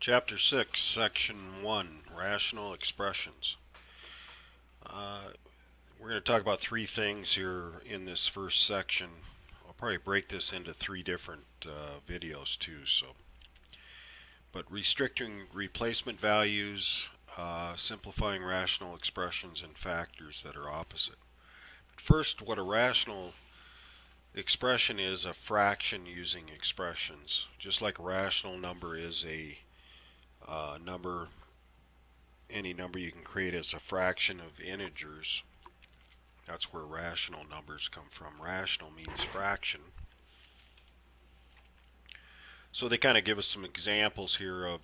Chapter 6, Section 1, Rational Expressions. We're going to talk about three things here in this first section. I'll probably break this into three different videos too. But restricting replacement values, simplifying rational expressions, and factors that are opposite. But first, what a rational expression is: a fraction using expressions. Just like a rational number is a number, any number you can create as a fraction of integers. That's where rational numbers come from. Rational means fraction. So they kind of give us some examples here of,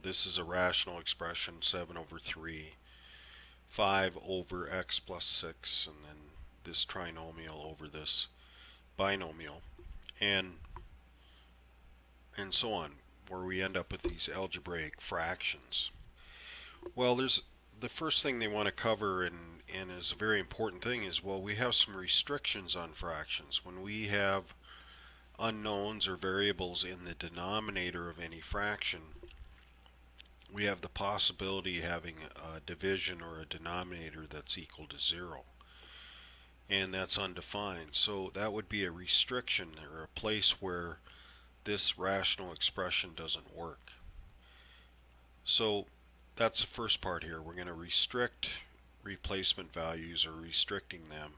this is a rational expression, 7 over 3, 5 over x plus 6, and then this trinomial over this binomial, and so on, where we end up with these algebraic fractions. Well, there's the first thing they want to cover, and is a very important thing, is, well, we have some restrictions on fractions. When we have unknowns or variables in the denominator of any fraction, we have the possibility of having a division or a denominator that's equal to 0. And that's undefined. So that would be a restriction, or a place where this rational expression doesn't work. So that's the first part here. We're going to restrict replacement values, or restricting them.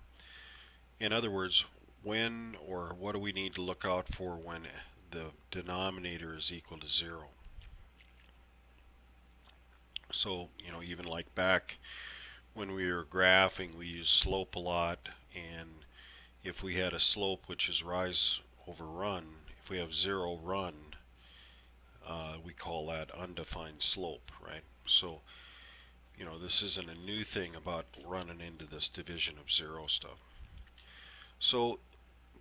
In other words, when or what do we need to look out for when the denominator is equal to 0? So, even like back when we were graphing, we used slope a lot, and if we had a slope which is rise over run, if we have 0 run, we call that undefined slope, right? So, this isn't a new thing about running into this division of 0 stuff. So,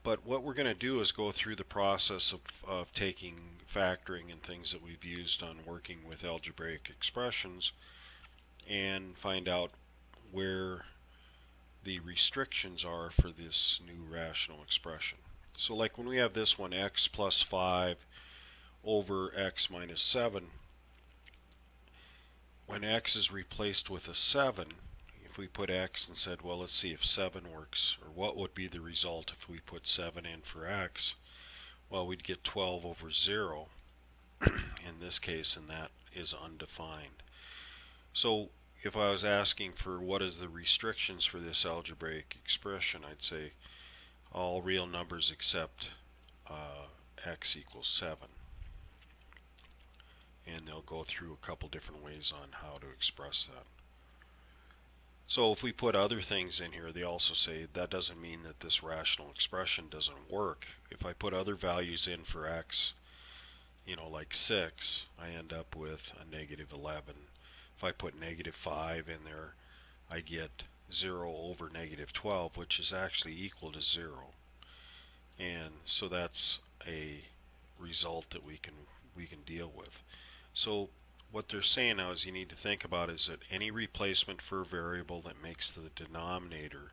but what we're going to do is go through the process of taking factoring and things that we've used on working with algebraic expressions, and find out where the restrictions are for this new rational expression. So like when we have this one, x plus 5 over x minus 7, when x is replaced with a 7, if we put x and said, well, let's see if 7 works, or what would be the result if we put 7 in for x, well, we'd get 12 over 0 in this case, and that is undefined. So if I was asking for what is the restrictions for this algebraic expression, I'd say all real numbers except x equals 7. And they'll go through a couple different ways on how to express that. So if we put other things in here, they also say that doesn't mean that this rational expression doesn't work. If I put other values in for x, like 6, I end up with a negative 11. If I put negative 5 in there, I get 0 over negative 12, which is actually equal to 0. And so that's a result that we can deal with. So what they're saying now is you need to think about is that any replacement for a variable that makes the denominator,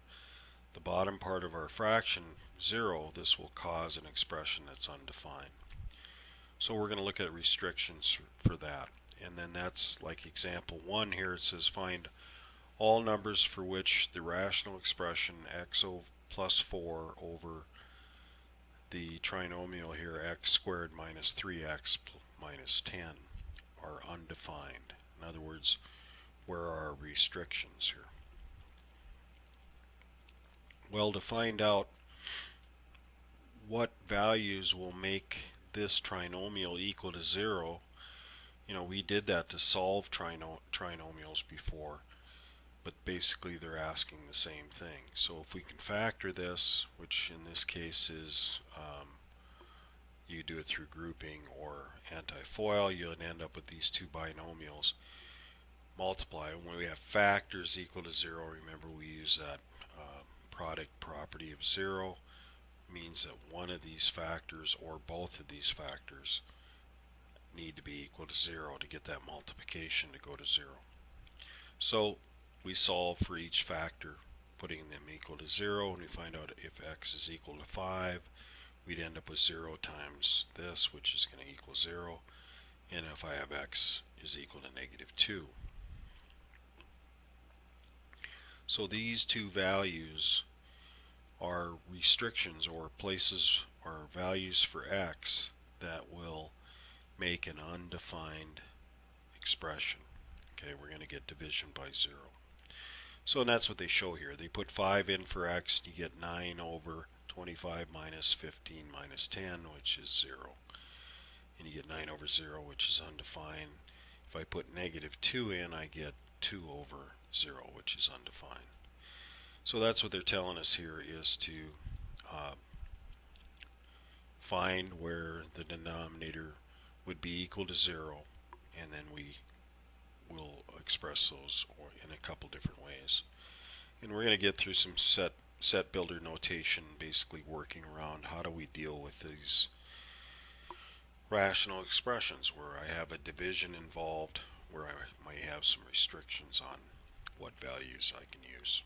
the bottom part of our fraction, 0, this will cause an expression that's undefined. So we're going to look at restrictions for that. And then that's like example 1 here. It says find all numbers for which the rational expression x plus 4 over the trinomial here, x squared minus 3x minus 10, are undefined. In other words, where are our restrictions here? Well, to find out what values will make this trinomial equal to 0, we did that to solve trinomials before, but basically they're asking the same thing. So if we can factor this, which in this case is you do it through grouping or anti-FOIL, you'll end up with these two binomials. Multiply. When we have factors equal to 0, remember we use that product property of 0. Means that one of these factors or both of these factors need to be equal to 0 to get that multiplication to go to 0. So we solve for each factor, putting them equal to 0, and we find out if x is equal to 5, we'd end up with 0 times this, which is going to equal 0. and if I have x is equal to -2. So these two values are restrictions or places or values for x that will make an undefined expression. Okay, we're going to get division by 0. So that's what they show here. They put 5 in for x, you get 9 over 25 minus 15 minus 10, which is 0. And you get 9 over 0, which is undefined. If I put -2 in, I get 2 over 0, which is undefined. So that's what they're telling us here, is to find where the denominator would be equal to 0, and then we will express those in a couple different ways. And we're going to get through some set builder notation, basically working around how do we deal with these rational expressions where I have a division involved, where I might have some restrictions on what values I can use.